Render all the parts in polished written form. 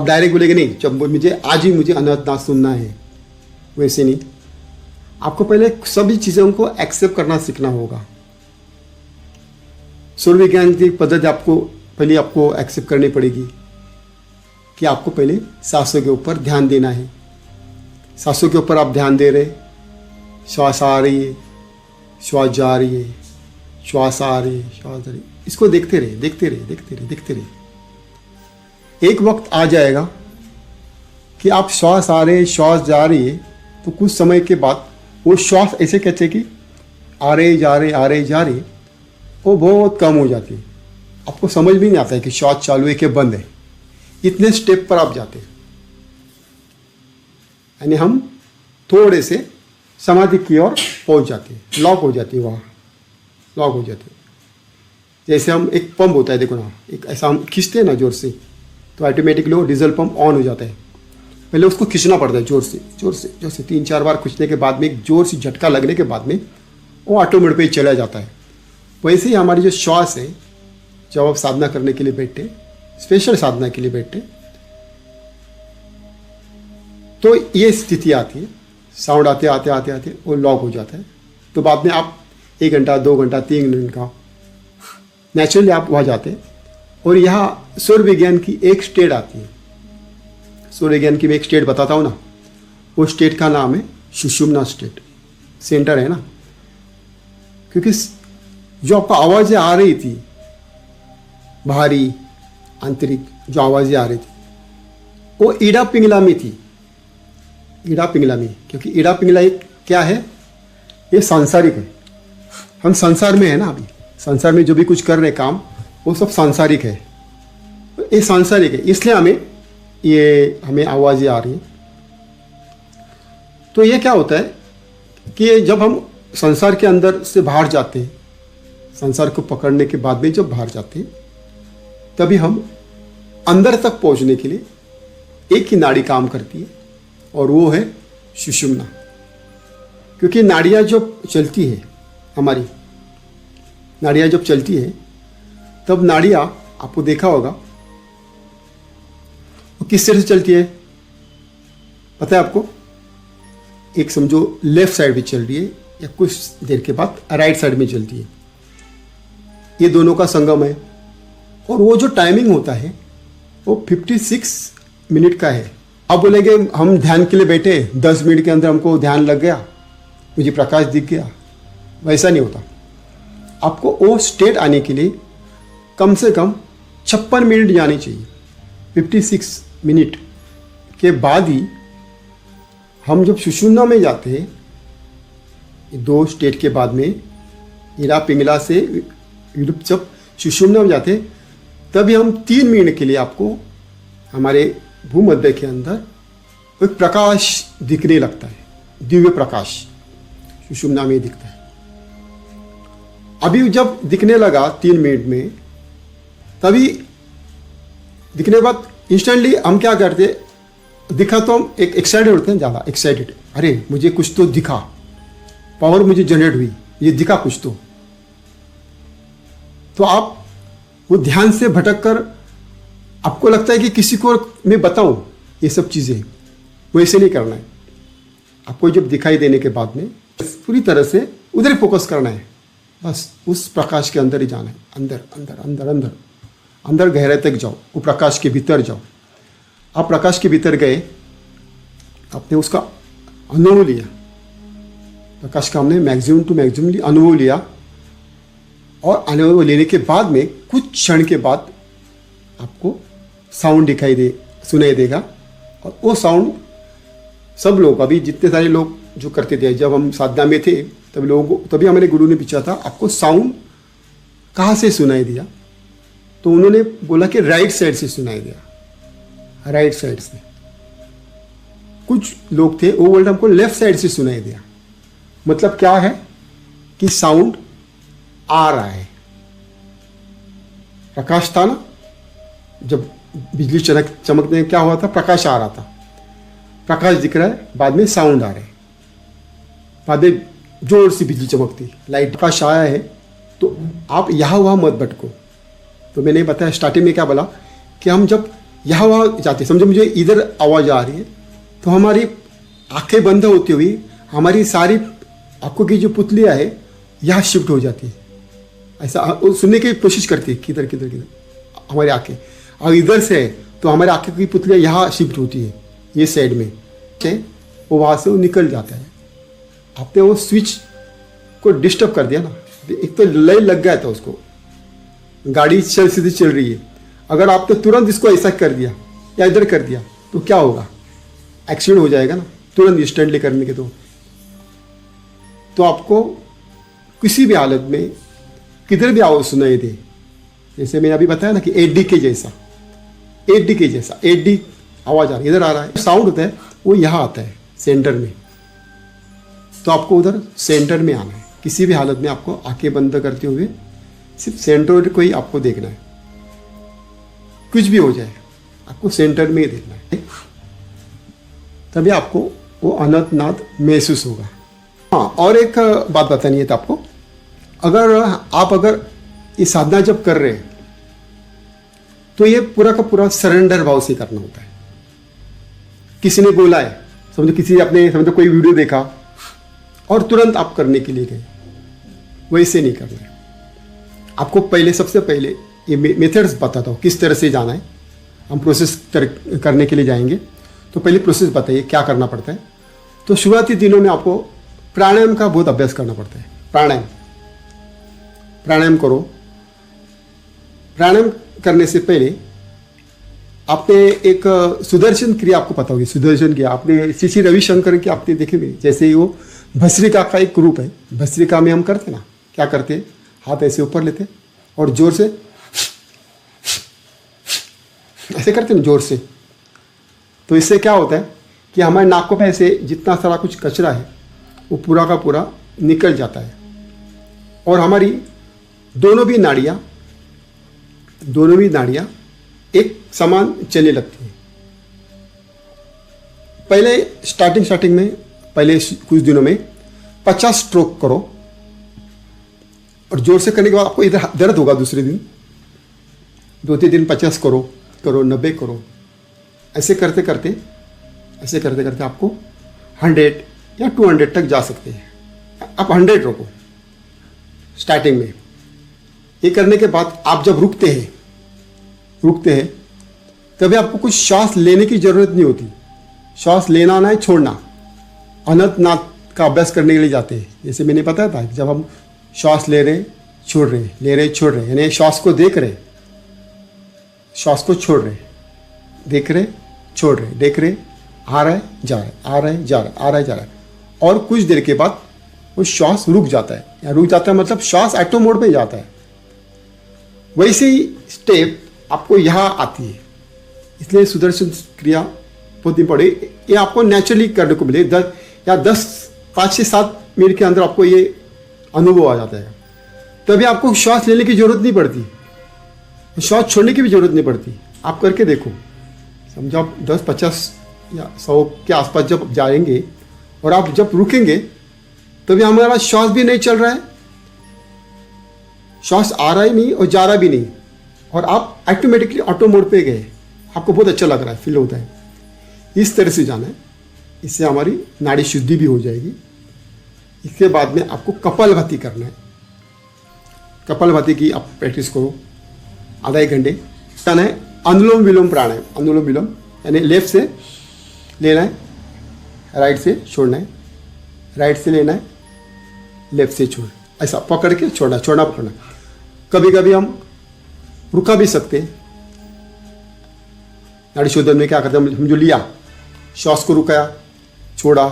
आप डायरेक्ट बोलेंगे नहीं जब मुझे आज ही मुझे अनाथ सुनना है, वैसे नहीं। आपको पहले सभी चीज़ों को एक्सेप्ट करना सीखना होगा। सूर्य विज्ञान की पद्धति आपको एक्सेप्ट करनी पड़ेगी कि आपको पहले सांसों के ऊपर ध्यान देना है। सांसों के ऊपर आप ध्यान दे रहे, श्वास आ रही है, श्वास जा रही है, श्वास आ रही है, श्वास जा रही है। इसको देखते रहे, देखते रहे, देखते रहे, देखते रहे। एक वक्त आ जाएगा कि आप श्वास आ रहे, श्वास जा रही है, तो कुछ समय के बाद वो श्वास ऐसे कहते कि आ रहे जा रहे, आ रहे जा रहे, वो बहुत कम हो जाती है। आपको समझ भी नहीं आता है कि श्वास चालू है कि बंद है। इतने स्टेप पर आप जाते हैं, यानी हम थोड़े से समाधि की ओर पहुंच जाते हैं, लॉक हो जाती है, वहाँ लॉक हो जाती है। जैसे हम एक पंप होता है, देखो ना, एक ऐसा हम खींचते हैं ना जोर से, तो ऑटोमेटिकली वो डीजल पंप ऑन हो जाता है। पहले उसको खींचना पड़ता है जोर से, जोर से, जोर से 3-4 बार खींचने के बाद में, एक जोर से झटका लगने के बाद में वो ऑटो मोड पे ही चला जाता है। वैसे ही हमारी जो श्वास है, जब आप साधना करने के लिए बैठे, स्पेशल साधना के लिए बैठे, तो ये स्थिति आती है, साउंड आते आते आते आते वो लॉक हो जाता है। तो बाद में आप 1 घंटा, 2 घंटा, 3 घंटा नेचुरली आप वहाँ जाते हैं। और यहाँ सूर्य विज्ञान की एक स्टेट आती है। सूर्य विज्ञान की मैं एक स्टेट बताता हूँ ना, वो स्टेट का नाम है सुषुम्ना स्टेट, सेंटर है ना। क्योंकि जो आपको आवाज़ें आ रही थी, बाहरी आंतरिक जो आवाज़ें आ रही थी, वो ईड़ा पिंगला में थी, ईड़ा पिंगला में। क्योंकि ईड़ा पिंगला एक क्या है, ये सांसारिक है। हम संसार में है ना, अभी संसार में जो भी कुछ कर रहे काम, वो सब सांसारिक है। ये सांसारिक है, इसलिए हमें आवाज़ें आ रही हैं। तो ये क्या होता है कि जब हम संसार के अंदर से बाहर जाते हैं, संसार को पकड़ने के बाद में जब बाहर जाते हैं, तभी हम अंदर तक पहुंचने के लिए एक ही नाड़ी काम करती है, और वो है सुषुम्ना। क्योंकि नाड़ियाँ जब चलती है, हमारी नाड़ियाँ जब चलती है, तब नाड़ियाँ आपको देखा होगा वो किस तरह से चलती है, पता है आपको? एक समझो लेफ्ट साइड में चल रही है, या कुछ देर के बाद राइट साइड में चलती है। ये दोनों का संगम है, और वो जो टाइमिंग होता है वो 56 मिनट का है। अब बोलेंगे हम ध्यान के लिए बैठे, 10 मिनट के अंदर हमको ध्यान लग गया, मुझे प्रकाश दिख गया, वैसा नहीं होता। आपको वो स्टेट आने के लिए कम से कम 56 मिनट जानी चाहिए। 56 मिनट के बाद ही हम जब सुषुम्ना में जाते हैं, 2 स्टेट के बाद में ईड़ा पिंगला से जब सुषुम्ना में जाते हैं, तभी हम 3 मिनट के लिए आपको हमारे भूमध्य के अंदर एक प्रकाश दिखने लगता है, दिव्य प्रकाश सुषुम्ना में दिखता है। अभी जब दिखने लगा 3 मिनट में, तभी दिखने के बाद इंस्टेंटली हम क्या करते, दिखा तो हम एक एक्साइटेड होते हैं, ज़्यादा एक्साइटेड, अरे मुझे कुछ तो दिखा, पावर मुझे जनरेट हुई, ये दिखा कुछ तो आप वो ध्यान से भटक कर आपको लगता है कि किसी को मैं बताऊं ये सब चीज़ें, वैसे नहीं करना है। आपको जब दिखाई देने के बाद में पूरी तरह से उधर ही फोकस करना है, बस उस प्रकाश के अंदर ही जाना है, अंदर अंदर अंदर अंदर अंदर गहरे तक जाओ, वो प्रकाश के भीतर जाओ। आप प्रकाश के भीतर गए, आपने उसका अनुभव लिया, प्रकाश का हमने मैक्सिमम टू मैक्सिमम अनुभव लिया, और अनुभव लेने के बाद में कुछ क्षण के बाद आपको साउंड सुनाई देगा। और वो साउंड सब लोग, अभी जितने सारे लोग जो करते थे, जब हम साधना में थे तभी हमारे गुरु ने पूछा था आपको साउंड कहाँ से सुनाई दिया, तो उन्होंने बोला कि राइट साइड से सुनाई दिया, राइट साइड से। कुछ लोग थे वो बोलते हमको लेफ्ट साइड से सुनाई दिया। मतलब क्या है कि साउंड आ रहा है, प्रकाश था ना, जब बिजली चमकने क्या हुआ था, प्रकाश आ रहा था, प्रकाश दिख रहा है, बाद में साउंड आ रहा है, बाद में जोर से बिजली चमकती, लाइट, प्रकाश आया है। तो आप यहाँ वहाँ मत भटको। तो मैंने बताया स्टार्टिंग में क्या बोला कि हम जब यहाँ वहाँ जाती है। समझो मुझे इधर आवाज़ आ रही है तो हमारी आंखें बंद होती हुई हमारी सारी आंखों की जो पुतलियाँ है यहाँ शिफ्ट हो जाती है। ऐसा वो सुनने की कोशिश करती है किधर किधर किधर हमारी आंखें। और इधर से तो हमारी आंखों की पुतलियाँ यहाँ शिफ्ट होती है ये साइड में से वो वहाँ से वो निकल जाता है। आपने वो स्विच को डिस्टर्ब कर दिया ना, एक तो लय लग गया था उसको, गाड़ी सीधी चल रही है, अगर आपने तुरंत इसको ऐसा कर दिया या इधर कर दिया तो क्या होगा, एक्सीडेंट हो जाएगा ना तुरंत इंस्टेंटली करने के। तो आपको किसी भी हालत में किधर भी आवाज़ सुनाई दे, जैसे मैंने अभी बताया ना कि 8D के जैसा 8D आवाज़ आ रही है, इधर आ रहा है, साउंड होता है वो यहाँ आता है सेंटर में। तो आपको उधर सेंटर में आना है। किसी भी हालत में आपको आंखें बंद करते हुए सिर्फ सेंटर को ही आपको देखना है। कुछ भी हो जाए आपको सेंटर में ही देखना है, तभी आपको वो अनंतनाद महसूस होगा। हाँ, और एक बात बतानी है आपको, अगर ये साधना जब कर रहे हैं तो ये पूरा का पूरा सरेंडर भाव से करना होता है। किसी ने बोला है, समझो कोई वीडियो देखा और तुरंत आप करने के लिए गए, वैसे नहीं करना है। आपको सबसे पहले ये मेथड्स बताता हूँ किस तरह से जाना है। हम प्रोसेस करने के लिए जाएंगे तो पहले प्रोसेस बताइए क्या करना पड़ता है। तो शुरुआती दिनों में आपको प्राणायाम का बहुत अभ्यास करना पड़ता है। प्राणायाम करो। प्राणायाम करने से पहले आपने एक सुदर्शन क्रिया आपको पता होगी। सुदर्शन क्रिया आपने श्री रविशंकर की आपने देखेंगे, जैसे ही वो भस्त्रिका का एक रूप है। भस्त्रिका में हम करते ना, क्या करते हैं, हाथ ऐसे ऊपर लेते और जोर से ऐसे करते हैं जोर से। तो इससे क्या होता है कि हमारे नाकों पे ऐसे जितना सारा कुछ कचरा है वो पूरा का पूरा निकल जाता है और हमारी दोनों भी नाड़ियाँ एक समान चलने लगती हैं। पहले स्टार्टिंग में पहले कुछ दिनों में 50 स्ट्रोक करो और जोर से करने के बाद आपको इधर दर्द होगा। दूसरे दिन 2-3 दिन 50 करो 90 करो। ऐसे करते करते आपको 100 या 200 तक जा सकते हैं। आप 100 रोको स्टार्टिंग में। ये करने के बाद आप जब रुकते हैं तभी आपको कुछ श्वास लेने की जरूरत नहीं होती। श्वास लेना ना है छोड़ना। अनंतनाद का अभ्यास करने के लिए जाते हैं, जैसे मैंने बताया था, जब हम श्वास ले रहे छोड़ रहे यानी श्वास को देख रहे, श्वास को छोड़ रहे, देख रहे छोड़ रहे, देख रहे, आ रहा है जा रहा है और कुछ देर के बाद वो श्वास रुक जाता है। या रुक जाता है मतलब श्वास ऑटो मोड पे जाता है। वैसे ही स्टेप आपको यहाँ आती है। इसलिए सुदर्शन क्रिया बहुत इंपॉर्टेंट। ये आपको नेचुरली करने को मिले 5 से 7 मिनट के अंदर आपको ये अनुभव आ जाता है। तभी आपको श्वास लेने की जरूरत नहीं पड़ती, श्वास छोड़ने की भी जरूरत नहीं पड़ती। आप करके देखो, समझो आप 10-50 या 100 के आसपास जब जाएंगे और आप जब रुकेंगे तभी हमारा श्वास भी नहीं चल रहा है, श्वास आ रहा ही नहीं और जा रहा भी नहीं, और आप ऑटोमेटिकली ऑटो मोड पे गए। आपको बहुत अच्छा लग रहा है, फील होता है। इस तरह से जाना है, इससे हमारी नाड़ी शुद्धि भी हो जाएगी। इसके बाद में आपको कपालभाति करना है। कपालभाति की आप प्रैक्टिस करो आधा 1 घंटे। करना है अनुलोम विलोम प्राणायाम। अनुलोम विलोम यानी लेफ्ट से लेना है, राइट से छोड़ना है, राइट से लेना है, लेफ्ट से छोड़, ऐसा पकड़ के छोड़ना पकड़ना। कभी कभी हम रुका भी सकते हैं। नाड़ी शोधन में क्या करते हैं, हम जो लिया श्वास को रुकाया, छोड़ा,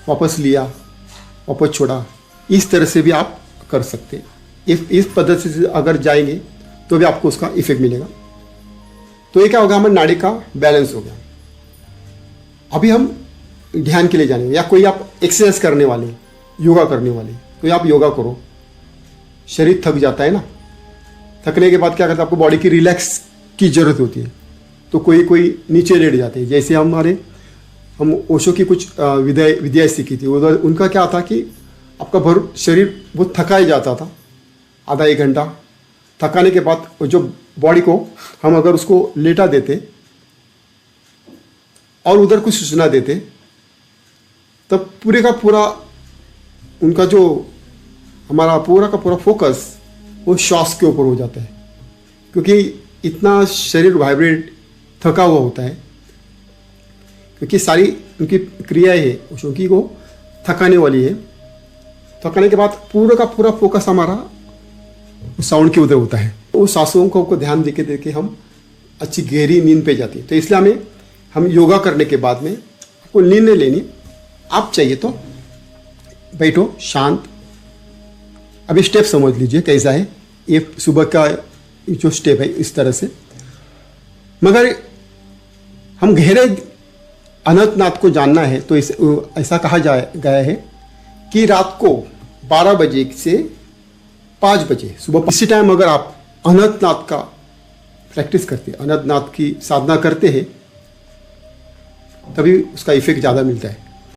वापस लिया, वापस छोड़ा, इस तरह से भी आप कर सकते हैं। इस पद्धति से अगर जाएंगे तो भी आपको उसका इफेक्ट मिलेगा। तो ये क्या होगा, हमारी नाड़ी का बैलेंस हो गया। अभी हम ध्यान के लिए जानेंगे, या कोई आप एक्सरसाइज करने वाले, योगा करने वाले, तो आप योगा करो। शरीर थक जाता है ना, थकने के बाद क्या करता है, आपको बॉडी की रिलैक्स की ज़रूरत होती है। तो कोई नीचे लेट जाते हैं। जैसे हम ओशो की कुछ विद्याएँ सीखी थी, उनका क्या था कि आपका शरीर बहुत थकाया जाता था। आधा 1 घंटा थकाने के बाद जो बॉडी को हम अगर उसको लेटा देते और उधर कुछ सूचना देते, तब पूरे का पूरा उनका जो हमारा पूरा का पूरा फोकस वो श्वास के ऊपर हो जाता है, क्योंकि इतना शरीर वाइब्रेट थका हुआ होता है, क्योंकि सारी उनकी क्रियाएं है क्योंकि वो थकाने वाली है। थकाने के बाद पूरा का पूरा फोकस हमारा साउंड के उधर होता है। वो सांसों को ध्यान देके हम अच्छी गहरी नींद पे जाती है। तो इसलिए हम योगा करने के बाद में आपको नींद नहीं लेनी, आप चाहिए तो बैठो शांत। अभी स्टेप समझ लीजिए कैसा है। ये सुबह का जो स्टेप है इस तरह से, मगर हम गहरे अनंतनाथ को जानना है तो ऐसा कहा गया है कि रात को 12 बजे से 5 बजे सुबह इसी टाइम अगर आप अनंतनाथ का प्रैक्टिस करते हैं, अनंतनाथ की साधना करते हैं, तभी उसका इफेक्ट ज़्यादा मिलता है।